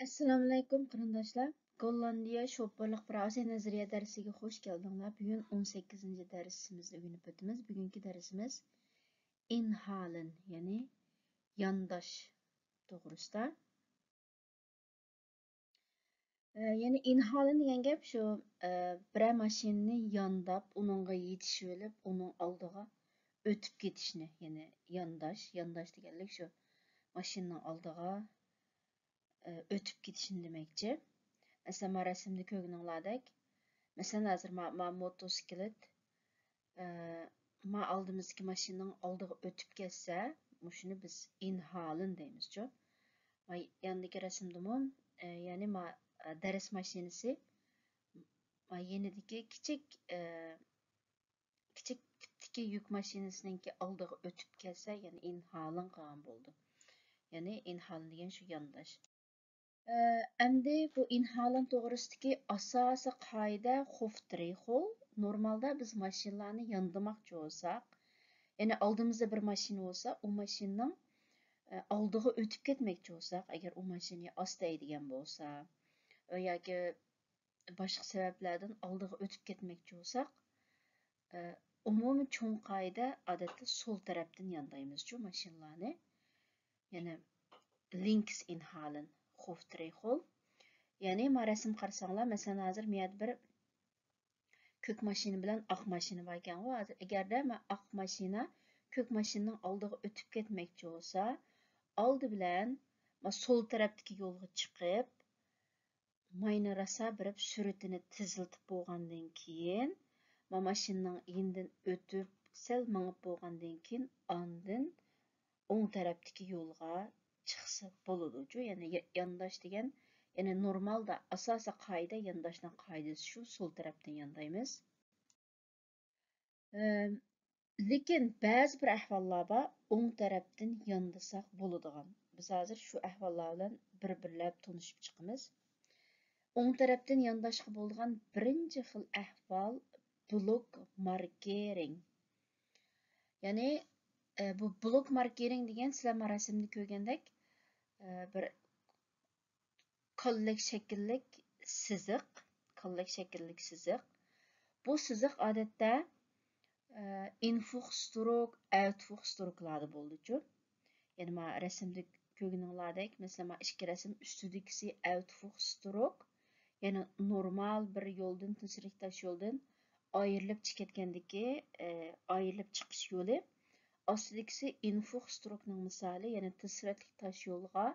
Assalomu alaykum qarindoshlar. Gollandiya şopurluq browser nazariya darsiga xush keldinglar. Bugun 18-ci dərsimizni öyrənib o'tamiz. Bugungi darsimiz inhalen, ya'ni yandaş to'g'risida. Yani inhalen degan gap shu bir mashinani yandab, uningga yetishib olib, uning oldiga o'tib ketishni, ya'ni yandash deganlik shu mashinaning oldiga o'tib ketishni demakchi. Mesela ma resimde ko'rganinglardek, mesela hozir ma motosiklet ma oldimizdagi mashinaning oldiga o'tib ketsa, shuni biz inhalen deymiz-ku. Ma yandagi rasmdami, ya'ni ma dars mashinasi ma yenidagi kichik tipdagi yuk mashinasininki oldiga o'tib ketsa, ya'ni inhalen qilgan bo'ldi. Ya'ni inhalen degan shu yandash. Endi bu inhalen to'g'risidagi asosiy qoida Hofstreich. Normalda biz mashinalarni yondirmoqchi bo'lsak, ya'ni oldimizda bir mashina bo'lsa, u mashinaning oldiga o'tib ketmoqchi bo'lsak, agar u mashina asta haydagan bo'lsa yoki boshqa sabablardan oldiga o'tib ketmoqchi bo'lsak, umumiy cho'ng qoida odatda so'l tarafdan yondaymiz-ku mashinalarni. Ya'ni links inhalen Hofstreich. Ya'ni ma rasm qarasanglar, masalan hozir men bir ko'k mashina bilan oq mashina bor ekan. Hozir agarda men oq mashina ko'k mashinaning oldiga o'tib ketmoqchi bo'lsa, oldi bilan men so'l tarafdagi yo'lga chiqib, mayni rosa birib sur'atini teziltib bo'lgandan keyin, men mashinaning yenidan o'tib, sal mingib bo'lgandan keyin ondan o'ng tarafdagi yo'lga chiqsa bo'ladi-ku. Ya'ni yandash degan, ya'ni normalda asosiy qoida yandashning qoidasi shu, so'l tarafdan yandaymiz. Lekin ba'zi bir ahvollar bor, o'ng tarafdan yandasak bo'ladigan. Biz hozir shu ahvollar bilan bir-birlab tanishib chiqamiz. O'ng tarafdan yandashga bo'lgan birinchi xil ahvol blok markering. Ya'ni bu blok markering degan sizlar rasmni ko'rgandek bir kollek shakllik siziq. Bu siziq odatda infuchstrok, outfuchstroklarda bo'ldi-ku. Ya'ni ma rasmda ko'rganinglardek, masalan, ma ikki rasm ustidagisi outfuchstrok, ya'ni normal bir yo'ldan, tinchlik tosh yo'ldan ayrilib chiqayotgandagi ayrilib chiqish yo'li. Ostidagisi infuchstrokning misoli, ya'ni tinchlik tosh yo'lga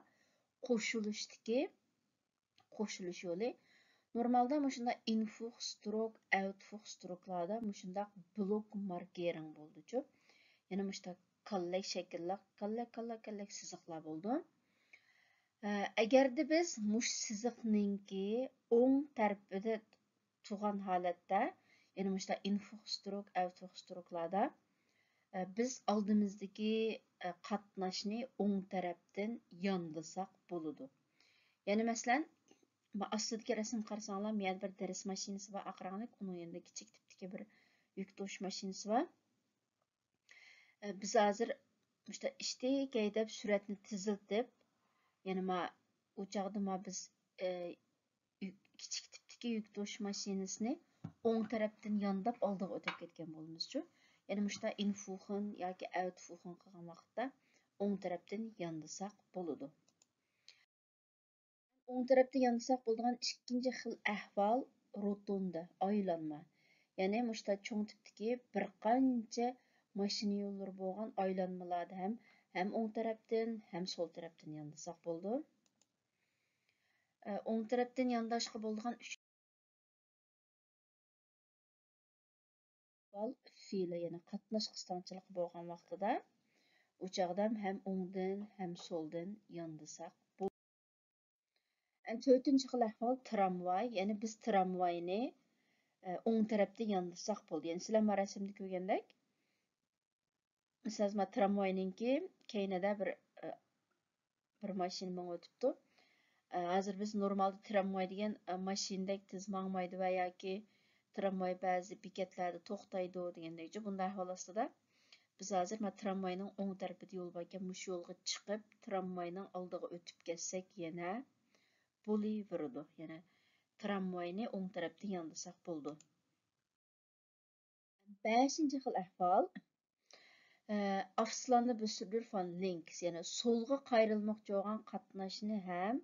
qo'shilish yo'li. Normalda shunda infuchstrok, outfuchstroklarda shunda blok markering bo'ldi-ku. Ya'ni shunda kallak shaklli, kallak siziqlar bo'ldi. Agarda biz mush siziqninki o'ng tarafida turgan holatda, ya'ni shunda infuchstrok, outfuchstroklarda biz oldimizdagi qatnashni o'ng tarafdan yondisak bo'ladi. Ya'ni masalan, ma astidagi rasm qarasanglar, men bir dars mashinasi bor, aqranglik, uning yanında kichik tipdagi bir yuk to'sh mashinasi bor. Biz hozir işte haydab sur'atni teziltib, ya'ni ma u chaqda biz kichik tipdagi yuk to'sh mashinasini o'ng tarafdan yondab oldiga o'tib ketgan bo'lamiz-ku. Ya'ni shunda infuchen yoki outfuchen qilgan vaqtda o'ng tarafdan yondisak bo'ladi. O'ng tarafda yandasak bo'ladigan ikkinchi xil ahvol rotonda, aylanma. Ya'ni shunda cho'ng tipdagi bir qancha mashina yo'llari bo'lgan aylanmalarda ham o'ng tarafdan, ham so'l tarafdan yandasak bo'ldi. O'ng tarafdan yandashga bo'ladigan fe'li, ya'ni qatnash qisqanchiligi bo'lgan vaqtida u chog'da ham o'ngdan, ham so'ldan yandasak bo'ldi. To'rtinchi xil ahvol tramvay, ya'ni biz tramvayni o'ng tarafda yandasak bo'ldi. Ya'ni sizlar ma rasmda ko'rgandek, masalan, tramvayninki keynida bir mashina ming o'tibdi. Hozir biz normalda tramvay degan mashinadek tez mangmaydi va yoki tramvay ba'zi bekatlarda to'xtaydi degandek, bunday ahvol ostida biz hozir tramvayning o'ng tarafida yo'l bor ekan, mush yo'lga chiqib tramvayning oldiga o'tib ketsak, yana bo'laveradi. Ya'ni tramvayni o'ng tarafdan yondasak bo'ldi. 5-ci xil ahvol Afslanlı büsürdür van links, yani solga qayrilmoqchi bo'lgan qatnashni ham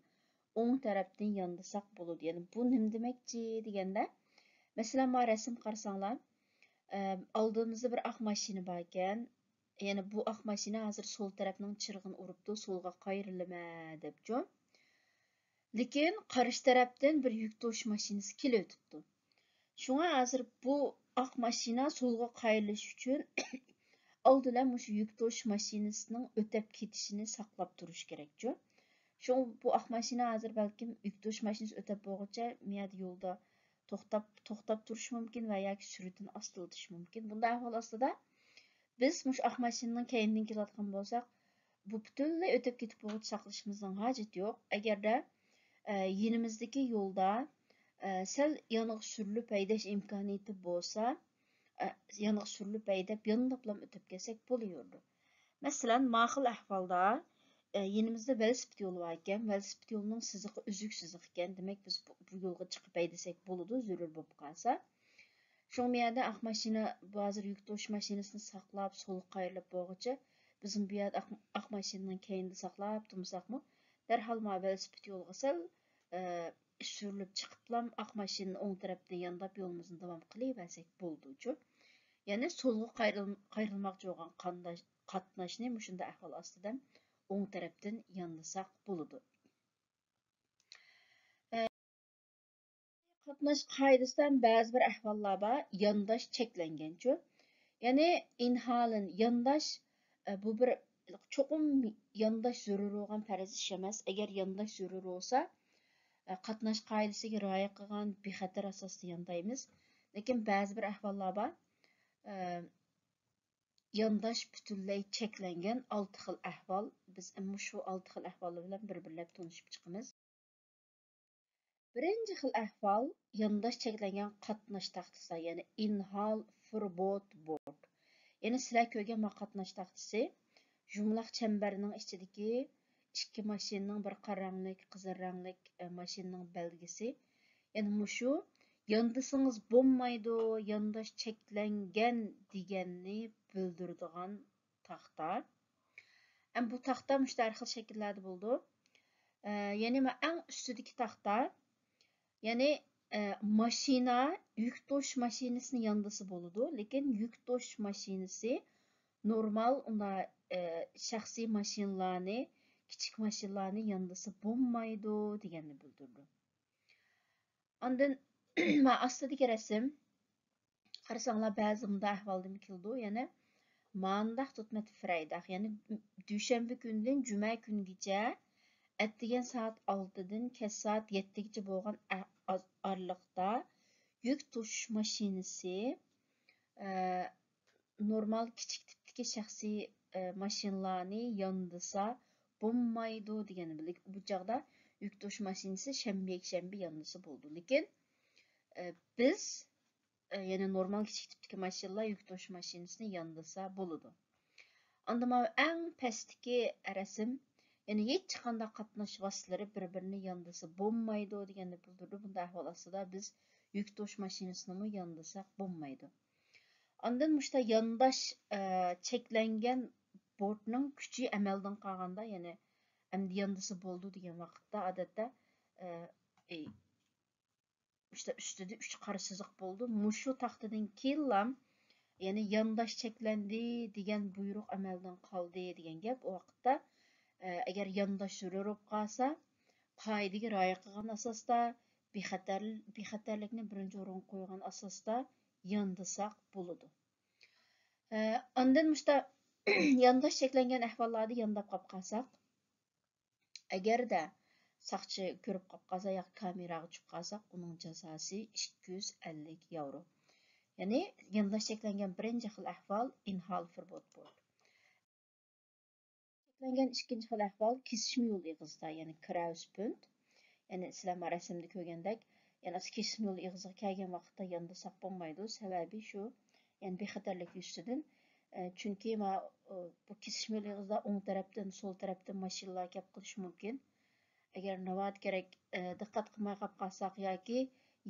o'ng tarafdan yondasak bo'ladi. Yani bu nim demekçi deganda, mesela ma rasm qarasanglar, aldığımızda bir aq mashina bor ekan. Yani bu aq mashina hozir sol tarafning chirg'ini uribdi, solga qayrilma debchi. Lekin qarshi tarafdan bir yuk to'sh mashinasi kelib o'tibdi. Shunga hozir bu aq mashina solga qayrilish uchun oldidan mushu yuk to'sh mashinasining o'tib ketishini saqlab turish kerakchi. Shu bu aq mashina hozir balkim yuk to'sh mashinasi o'tib bo'lguncha miyada yo'lda to'xtab turish mumkin va yoki sur'atini ostiltish mumkin. Bunday ahvol ostida biz mushu aq mashinaning keynidan kelayotgan bo'lsak, bu butunlay o'tib ketib bo'lguncha saqlashimizning hojati yo'q. Agarda yenimizdagi yo'lda sal yoniq surilib haydash imkoniyati bo'lsa, yoniq surilib haydab yondoqlam o'tib kelsak bo'laverdi. Masalan, ma'qul ahvolda yenimizda velosiped yo'li bor ekan, velosiped yo'lining siziqi uzuk siziq ekan, demak biz bu yo'lga chiqib haydasak bo'ladi, zarur bo'lib qolsa. Shu yerda aq mashina hozir yuk to'sh mashinasini saqlab, so'l qayrilib bo'lguncha bizim bu yerda aq mashinaning keyinida saqlab turmasaqmi, darhol ma velosiped yo'liga sal surilib chiqiblam aq mashinani o'ng tarafdan yondab yo'limizni davom qilaversak bo'ldi-chu. Ya'ni solga qayrilmoqchi bo'lgan qatnashni shunday ahvol ostida o'ng tarafdan yondasak bo'ladi. Qatnash qoidasidan ba'zi bir ahvollar bor, yondash cheklanganchu. Ya'ni inhalin yondash bu bir cho'qim yondash zarur bo'lgan farz ish emas. Agar yondash zarur bo'lsa, qatnash qoidasiga rioya qilgan bexatar asosda yondaymiz. Lekin ba'zi bir ahvollar bor, yondash butunlay cheklangan 6 xil ahvol. Biz shu 6 xil ahvollar bilan bir-birlab tanishib chiqamiz. Birinchi xil ahvol yondash cheklangan qatnash taxtasi, ya'ni inhal forbot board. Ya'ni sizlar ko'rgan qatnash taxtasi jumlaq chambarning ichidagi ikki mashinaning bir qora ranglik, qizil ranglik mashinaning belgisi. Ya'ni mushu yondasangiz bo'lmaydi, yondash cheklangan deganni bildiradigan taxta. Bu taxta mushtar xil shakllarda bo'ldi. Ya'ni eng ustidagi taxta, ya'ni mashina yuk to'sh mashinasini yondasi bo'ladi, lekin yuk to'sh mashinasi normal unda shaxsiy mashinalarni, kichik mashinalarni yondasi bo'lmaydi deganni bildirdi. Ondan ma ostidagi rasm qarasanglar ba'zi bunda ahvolda keldi, ya'ni Montag tutmat Freitag, ya'ni dushanba kundan juma kungacha atdigan soat 6dan kech soat 7gacha bo'lgan oraliqda yuk to'shish mashinasi normal kichik tipdagi shaxsiy mashinalarni yondasa bo'lmaydi degani bildik. Bu chaqda yuk to'shish mashinasi shanba yondasa bo'ldi. Lekin biz ya'ni normal kichik tipdagi mashinalar yuk to'shish mashinasini yondasa bo'ladi. Unda eng pastdagi rasm, ya'ni hech qanday qatnash vositalari bir-birini yondasa bo'lmaydi deganni bildirdi. Bunday ahvol ostida biz yuk to'sh mashinasini yondasak bo'lmaydi. Ondan mushta yondash cheklangan bordning kuchi amaldan qolganda, ya'ni endi yondasa bo'ldi degan vaqtda odatda ustida 3 qora siziq bo'ldi. Mushu taxtadan keyin ya'ni yondash cheklandi degan buyruq amaldan qoldi degan gap. O vaqtda agar yondash zarur bo'lib qolsa, qoidaga rioya qilgan asosda bexatarlikni birinchi o'ringa qo'ygan asosda yondasak bo'ladi. Ondan mushta yondash cheklangan ahvollarda yondab qolib qolsak, agarda saqchi ko'rib qolib qolsa yoki kameraga tushib qolsak, uning jazosi 250 yevro. Ya'ni yondash cheklangan birinchi xil ahvol inhal forbot bo'ldi. Cheklangan ikkinchi xil ahvol kesishma yo'l ig'izda, ya'ni Krauspunkt. Ya'ni sizlar rasmda ko'rgandek, ya'ni kesishma yo'l ig'iziga kelgan vaqtda yondasak bo'lmaydi. Sababi shu, ya'ni bexatarlik yuzidan. Chunki bu kesishma yo'l ig'izda o'ng tarafdan, so'l tarafdan mashinalar kelib qilishi mumkin. agar navbat kerak diqqat qilmay qolib qolsak yoki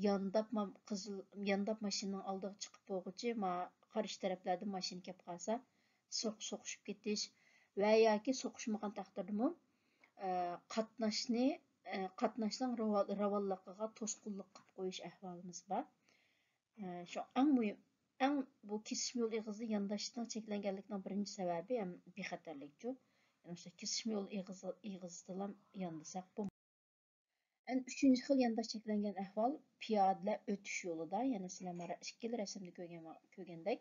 yandab mashinaning oldiga chiqib bo'lg'uchi qarshi taraflardan mashina kelib qolsa so'qishib ketish va yoki so'qishmagan taqdirdami qatnashning ravonligiga to'sqinlik qilib qo'yish ahvolimiz bor. Şu eng muhim, eng bu kesishma yo'l egizida yondashishning cheklanganlikning birinchi sababi ham bexatarlikchu. Yani işte kesishma yo'l egizida yandasak bu. En üçüncü xil yandash cheklangan ahvol piyodalar o'tish yo'lida, ya'ni sizlar ikkala rasmda ko'rgandek.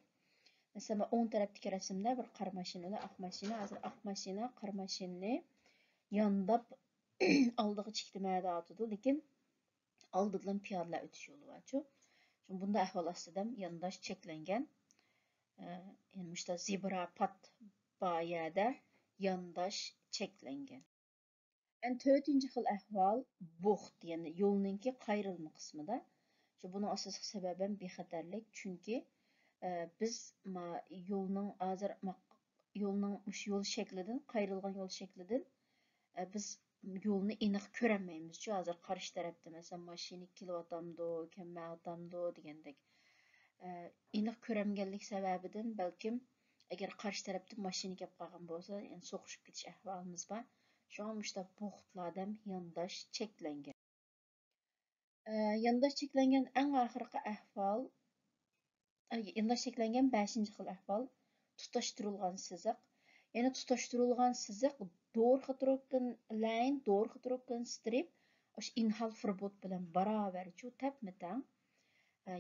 Mesela o'ng tarafdagi rasmda bir qora mashina va oq mashina, hozir oq mashina qora mashinani yondab oldiga chektimada o'tadi, lekin oldidan piyodalar o'tish yo'li borchu. Şimdi bunda ahvol ostida yandash cheklangan. Yani işte zebra pat bayada yandash cheklangan. En to'rtinchi xil ahvol buxt, ya'ni yo'lninki qayrilma qismida. Şu bunun asosiy sababi ham bexatarlik, chunki biz yo'lning yo'l shaklidan, qayrilgan yo'l shaklidan biz yo'lni aniq ko'rolmaymiz. Hozir qarshi tarafda masalan mashina kelyapti, kelmayapti degandek. Aniq ko'rolmaganlik sababidan balkim agar qarshi tarafda mashina kelib qolgan bo'lsa, yani so'qishib ketish ahvolimiz bor. Şu an işte buxtlardan yandash cheklangan. Yandash cheklangan eng oxirgi ahvol, yandash cheklangan 5-chi xil ahvol tutashtirilgan siziq. Yani tutashtirilgan siziq to'g'ri turgan line, to'g'ri turgan strip, o'sha inhal firbot bilan barobar chu tap-tang.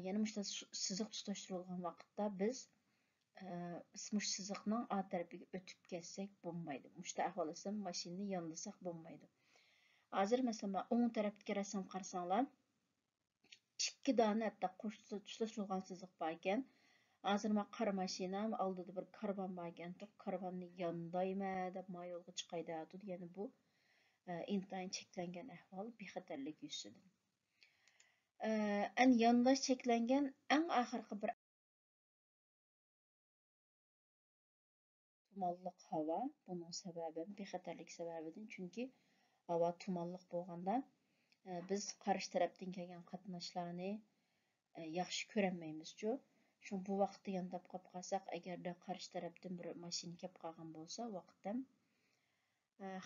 Yani işte siziq tutashtirilgan vaqtda biz mush siziqning a tarafiga o'tib ketsak bo'lmaydi. Mushta ahvolda mashinani yandasak bo'lmaydi. Hozir masalan o'ng tarafdagi rasm qarasanglar, ikki dona hatto tutashtirilgan siziq bor ekan. Hozir qora mashina oldida bir karvon bor ekan. Karvonni yondayma deb yo'lga chiqay deyapti. Ya'ni bu intayin cheklangan ahvol bexatarlik yuzidan. En yandash cheklangan eng oxirgi bir tumanlıq hava, bunun səbəbi bexatarlik səbəbidir. Çünki hava tumanlıq bolğanda biz qarşı tərəfdən gələn qatnaşlarını yaxşı görənməyimizcə. Çünki bu vaxtda yandab qalıb qalsaq, əgər də qarşı tərəfdən bir maşın gəlib qalğan bolsa, vaqtdan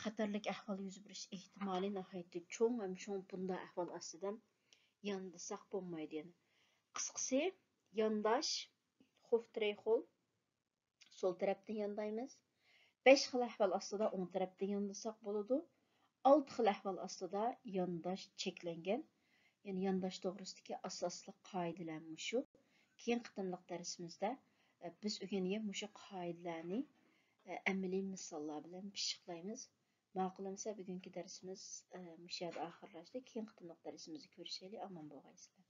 xatarlik ahval yüz beriş ehtimali nəhayət çoğ, hem çoğ bunda ahval aslında yandasaq bolmaydı yəni. Qısqası yandaş xof treyxol sol tarafdan yandaymiz. 5 xil ahval aslida o'ng tarafdan yandasak bo'ladi. 6 xil ahval aslida yandash cheklangan. Yani yandash to'g'risidagi asosli qoidalar shu. Keyin qitimliq darsimizda biz o'rgangan mushu qoidalarni amaliy misollar bilan pishiqlaymiz. Ma'qulamsa bugungi darsimiz mushu yerda oxirlashdi. Keyin qitimliq darsimizni ko'rishaylik. Omon bo'lg'aysizlar.